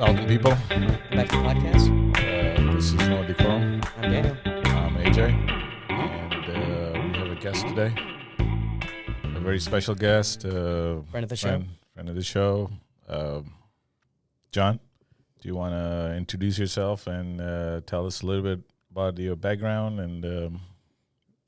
Welcome, people. Back to the podcast. This is No Decorum. I'm Daniel. I'm AJ, and we have a guest today. A very special guest. Friend of the show. Friend of the show. John, do you want to introduce yourself and tell us a little bit about your background? And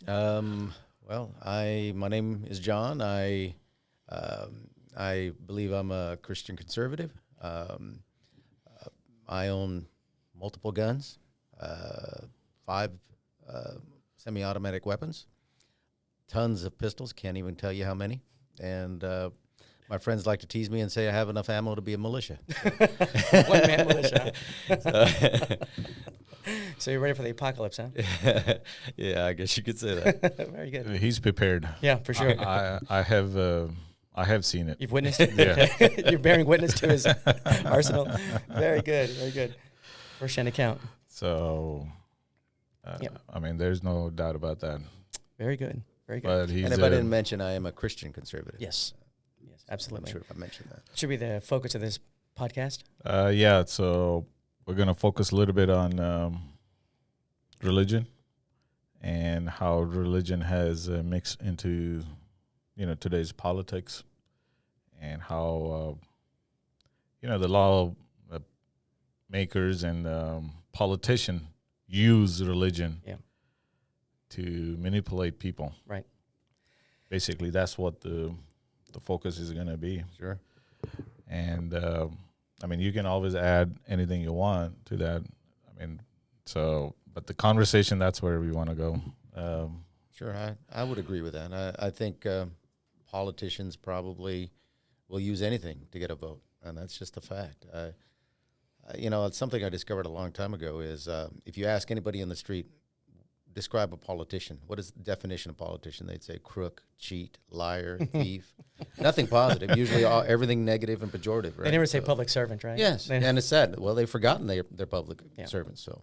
Well, my name is John. I believe I'm a Christian conservative. I own multiple guns, 5 semi-automatic weapons, tons of pistols, can't even tell you how many. And my friends like to tease me and say I have enough ammo to be a militia. One-man militia. So you're ready for the apocalypse, huh? Yeah, I guess you could say that. Very good. he's prepared. Yeah, for sure. I have seen it. You've witnessed it? Yeah. Okay. You're bearing witness to his arsenal. Very good, very good. First-hand account. So, Yep. I mean, there's no doubt about that. Very good, very good. But he's And if I didn't mention, I am a Christian conservative. Yes, yes, I'm absolutely. not sure if I mentioned that. Should be the focus of this podcast. yeah. So we're gonna focus a little bit on religion and how religion has mixed into, today's politics, and how the law makers and politicians use religion Yeah. to manipulate people. Right. Basically, that's what the focus is going to be. Sure. And I mean, you can always add anything you want to that. I mean, but the conversation, that's where we want to go. Sure, I would agree with that. I think politicians probably will use anything to get a vote, and that's just a fact. It's something I discovered a long time ago is if you ask anybody in the street, describe a politician, what is the definition of politician? They'd say crook, cheat, liar, thief. Nothing positive, usually everything negative and pejorative, right? They never say public servant, right? Yes, and it's sad. Well, they've forgotten they're public servants, so.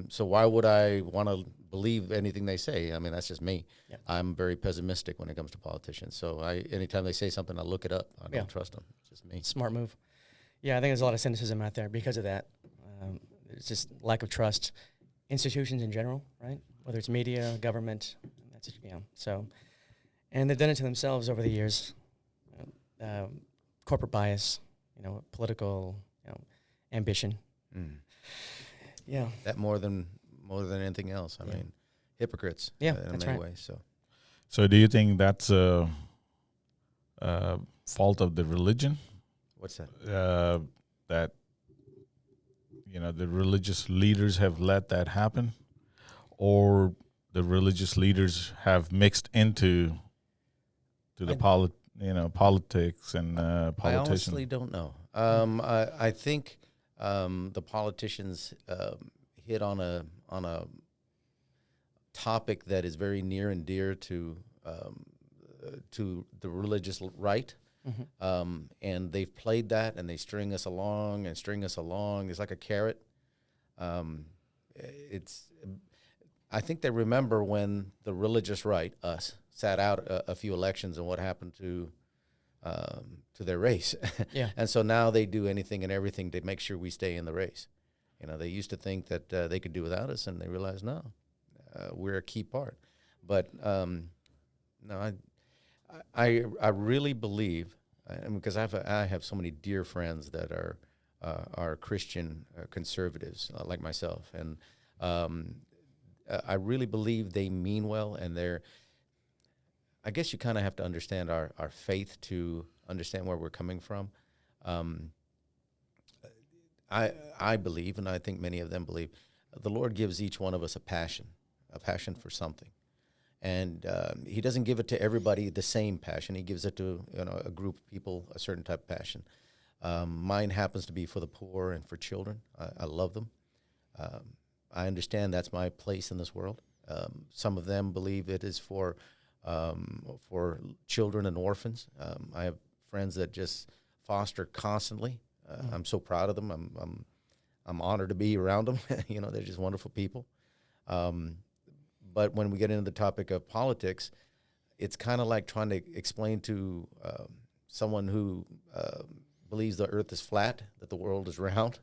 So why would I want to believe anything they say? I mean, that's just me. Yeah. I'm very pessimistic when it comes to politicians. So anytime they say something, I look it up. I don't trust them. It's just me. Smart move. Yeah, I think there's a lot of cynicism out there because of that. It's just lack of trust. Institutions in general, right? Whether it's media, government, that's so, and they've done it to themselves over the years. Corporate bias, political, ambition. Mm. Yeah. That more than anything else. I mean, hypocrites. Yeah, in that's many right. ways. So do you think that's a fault of the religion? What's that? That the religious leaders have let that happen, or the religious leaders have mixed into the politics and politicians? I honestly don't know. I think the politicians hit on a topic that is very near and dear to the religious right. Mm-hmm. And they've played that, and they string us along. It's like a carrot. I think they remember when the religious right, us, sat out a few elections and what happened to their race. Yeah. And so now they do anything and everything to make sure we stay in the race. They used to think that they could do without us, and they realize, no, we're a key part. But no, I really believe, because I have so many dear friends that are Christian conservatives like myself, and I really believe they mean well, and I guess you kind of have to understand our faith to understand where we're coming from. I believe, and I think many of them believe, the Lord gives each one of us a passion for something. And he doesn't give it to everybody the same passion. He gives it to a group of people a certain type of passion. Mine happens to be for the poor and for children. I love them. I understand that's my place in this world. Some of them believe it is for children and orphans. I have friends that just foster constantly. I'm so proud of them. I'm honored to be around them. They're just wonderful people. But when we get into the topic of politics, it's kind of like trying to explain to someone who believes the earth is flat, that the world is round.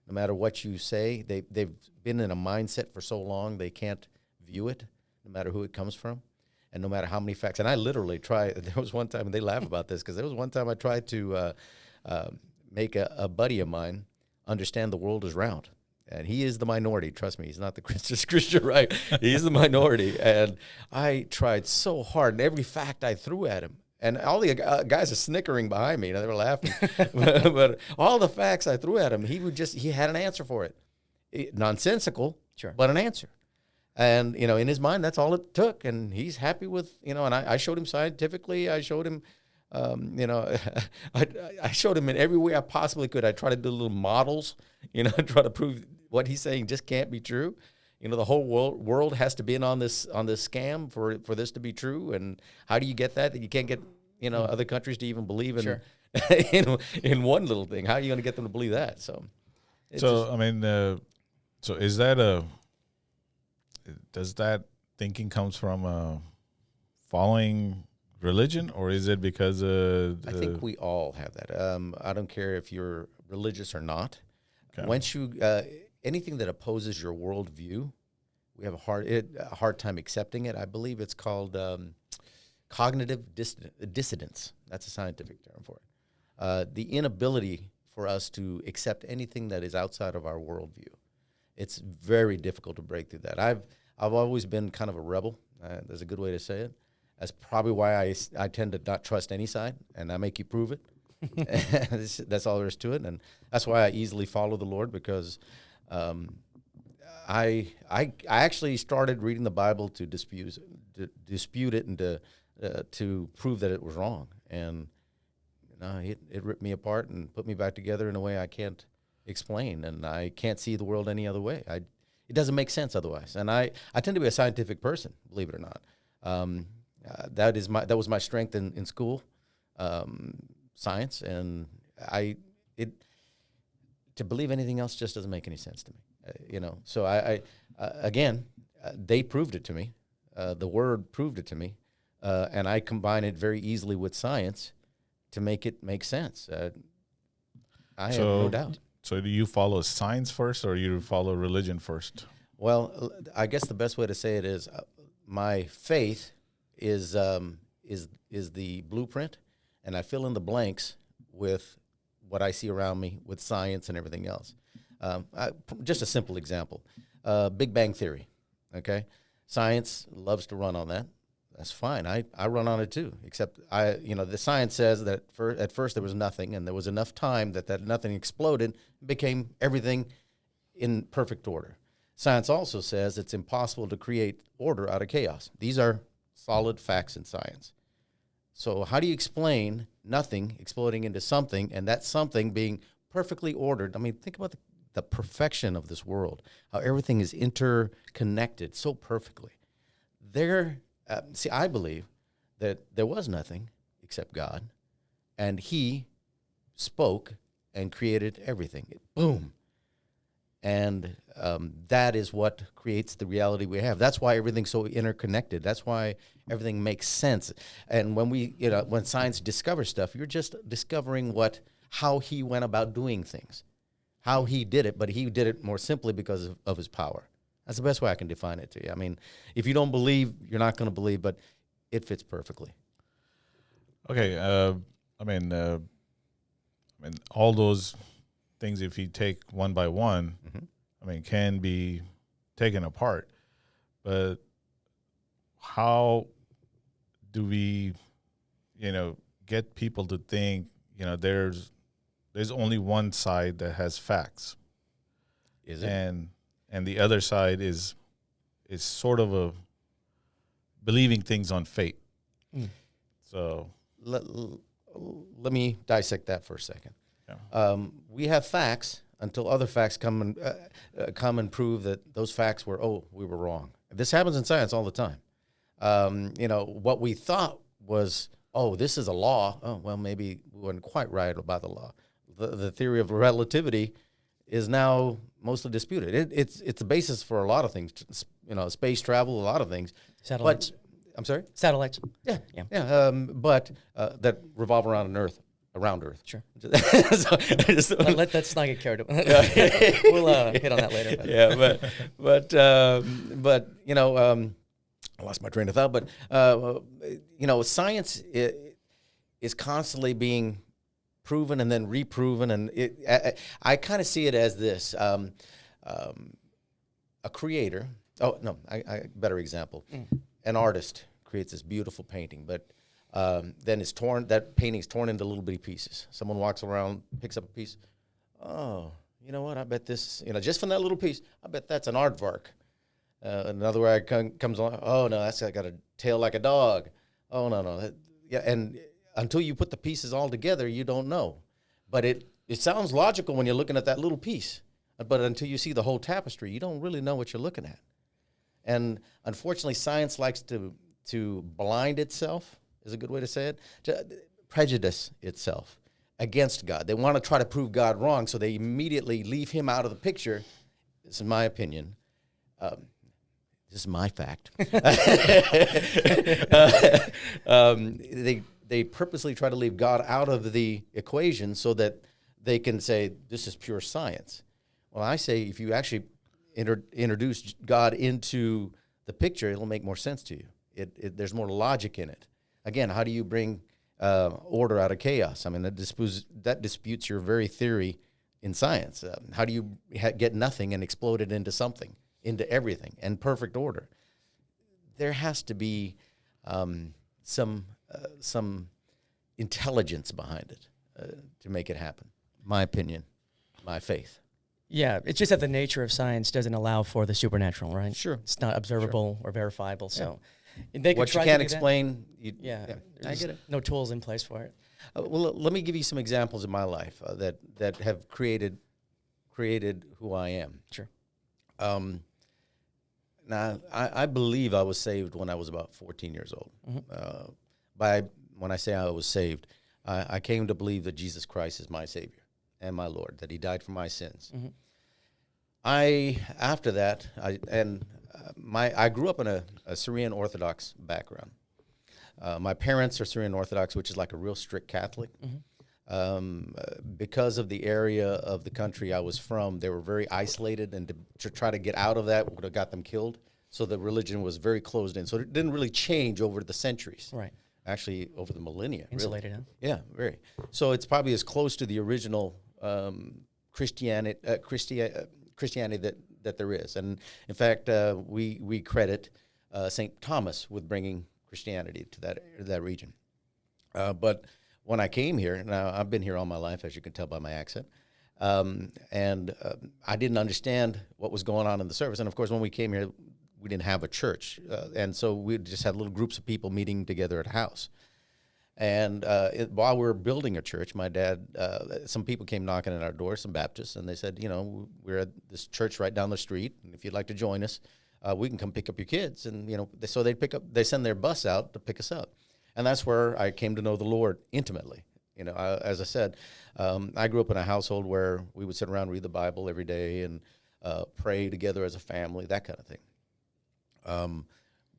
No matter what you say, they've been in a mindset for so long they can't view it, no matter who it comes from, and no matter how many facts. And I literally tried. There was one time, and they laugh about this, because there was one time I tried to make a buddy of mine understand the world is round. And he is the minority. Trust me, he's not the Christian right. He's the minority. And I tried so hard, and every fact I threw at him, and all the guys are snickering behind me. You know, they were laughing. but all the facts I threw at him, he had an answer for it. Nonsensical, Sure. but an answer. And, you know, in his mind, that's all it took. And he's happy with, you know, and I showed him scientifically. I showed him, you know, I showed him in every way I possibly could. I tried to do little models, you know, try to prove what he's saying just can't be true. You know, the whole world has to be in on this scam for this to be true. And how do you get that? That you can't get, you know, other countries to even believe in, Sure. in one little thing. How are you going to get them to believe that? So, I mean, so is that does that thinking comes from following religion, or is it because I think we all have that. I don't care if you're religious or not. Okay. Once you anything that opposes your worldview, we have a hard time accepting it. I believe it's called cognitive dissidence. That's a scientific term for it. The inability for us to accept anything that is outside of our worldview. It's very difficult to break through that. I've always been kind of a rebel. There's a good way to say it. That's probably why I tend to not trust any side, and I make you prove it. That's all there is to it, and that's why I easily follow the Lord, because I actually started reading the Bible to dispute it and to prove that it was wrong, and it ripped me apart and put me back together in a way I can't explain, and I can't see the world any other way. It doesn't make sense otherwise, and I tend to be a scientific person, believe it or not. That was my strength in school. Science, and to believe anything else just doesn't make any sense to me, you know. So again, they proved it to me. The Word proved it to me, and I combine it very easily with science to make it make sense. I have no doubt. So do you follow science first, or you follow religion first? Well, I guess the best way to say it is my faith is the blueprint. And I fill in the blanks with what I see around me, with science and everything else. Just a simple example, Big Bang Theory, okay? Science loves to run on that. That's fine. I run on it too, except the science says that at first there was nothing, and there was enough time that nothing exploded and became everything in perfect order. Science also says it's impossible to create order out of chaos. These are solid facts in science. So how do you explain nothing exploding into something, and that something being perfectly ordered? I mean, think about the perfection of this world, how everything is interconnected so perfectly. I believe that there was nothing except God, and He spoke and created everything. Boom. And that is what creates the reality we have. That's why everything's so interconnected. That's why everything makes sense. And when science discovers stuff, you're just discovering how he went about doing things, how he did it, but he did it more simply because of his power. That's the best way I can define it to you. I mean, if you don't believe, you're not going to believe, but it fits perfectly. Okay. I mean, all those things, if you take one by one, I mean, can be taken apart. But how do we, get people to think, there's only one side that has facts? Is it? And the other side is sort of believing things on fate. So let me dissect that for a second. Yeah. We have facts until other facts come and prove that those facts we were wrong. This happens in science all the time. What we thought was, this is a law. Oh, well, maybe we weren't quite right about the law. The theory of relativity is now mostly disputed. It's the basis for a lot of things, space travel, a lot of things. Satellites. I'm sorry? Satellites. Yeah. But that revolve around an Earth around Earth. Sure. So I just- Let's not get carried away. We'll hit on that later. But. yeah, but you know, I lost my train of thought. But you know, science is constantly being proven and then reproven, and I kind of see it as this: a creator. Oh no, I better example. An artist creates this beautiful painting, but then it's torn. That painting's torn into little bitty pieces. Someone walks around, picks up a piece. Oh, you know what? I bet this, you know, just from that little piece, I bet that's an aardvark. Another word comes along. Oh no, that's got a tail like a dog. Oh no. Yeah, and until you put the pieces all together, you don't know. But it sounds logical when you're looking at that little piece. But until you see the whole tapestry, you don't really know what you're looking at. And unfortunately, science likes to blind itself, is a good way to say it, to prejudice itself against God. They want to try to prove God wrong, so they immediately leave him out of the picture. This is my opinion. This is my fact. They purposely try to leave God out of the equation so that they can say, this is pure science. Well, I say if you actually introduce God into the picture, it'll make more sense to you. There's more logic in it. Again, how do you bring order out of chaos? I mean, that disputes your very theory in science. How do you get nothing and explode it into something, into everything, and perfect order? There has to be some intelligence behind it to make it happen. My opinion, my faith. Yeah, it's just that the nature of science doesn't allow for the supernatural, right? Sure. It's not observable or verifiable, so they could What try you can't to do explain, that. I There's get it. no tools in place for it. Well, let me give you some examples in my life that have created who I am. Sure. Now, I believe I was saved when I was about 14 years old. When I say I was saved, I came to believe that Jesus Christ is my Savior and my Lord, that He died for my sins. Mm-hmm. After that, I grew up in a Syrian Orthodox background. My parents are Syrian Orthodox, which is like a real strict Catholic. Mm-hmm. Because of the area of the country I was from, they were very isolated, and to try to get out of that would have got them killed. So the religion was very closed in. So it didn't really change over the centuries. Right. Actually, over the millennia. Insulated, really. huh? Yeah, very. So it's probably as close to the original Christianity that there is. And in fact, we credit St. Thomas with bringing Christianity to that region. But when I came here, now I've been here all my life, as you can tell by my accent, and I didn't understand what was going on in the service. And of course, when we came here, we didn't have a church, and so we just had little groups of people meeting together at a house. And while we were building a church, my dad, some people came knocking at our door, some Baptists, and they said, you know, we're at this church right down the street, and if you'd like to join us, we can come pick up your kids. And, you know, so they send their bus out to pick us up. And that's where I came to know the Lord intimately. You know, as I said, I grew up in a household where we would sit around and read the Bible every day and pray together as a family, that kind of thing.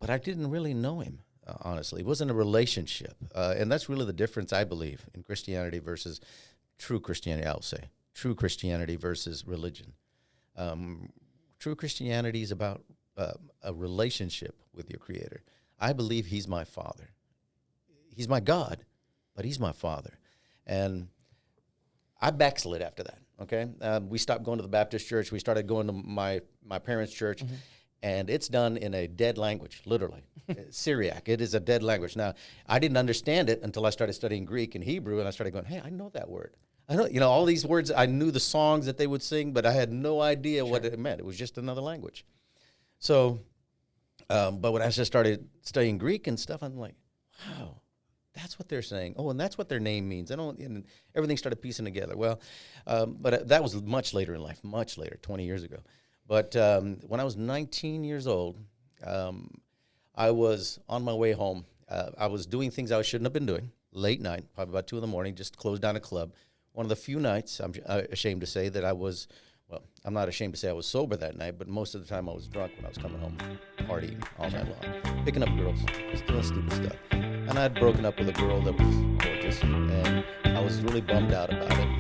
But I didn't really know him. Honestly, it wasn't a relationship, and that's really the difference, I believe, in Christianity versus true Christianity. I'll say true Christianity versus religion. True Christianity is about a relationship with your Creator. I believe He's my Father. He's my God, but He's my Father, and I backslid after that. Okay, we stopped going to the Baptist church. We started going to my parents' church. Mm-hmm. And it's done in a dead language, literally. Syriac. It is a dead language. Now, I didn't understand it until I started studying Greek and Hebrew, and I started going, hey, I know that word. I know, you know, all these words, I knew the songs that they would sing, but I had no idea what it meant. It was just another language. So, but when I just started studying Greek and stuff, I'm like, wow, that's what they're saying. Oh, and that's what their name means. And everything started piecing together. Well, but that was much later in life, much later, 20 years ago. But when I was 19 years old, I was on my way home. I was doing things I shouldn't have been doing, late night, probably about 2 in the morning, just closed down a club. One of the few nights, I'm ashamed to say that I was, well, I'm not ashamed to say I was sober that night, but most of the time I was drunk when I was coming home, partying all night long, picking up girls, just doing stupid stuff. And I had broken up with a girl that was gorgeous, and I was really bummed out about it.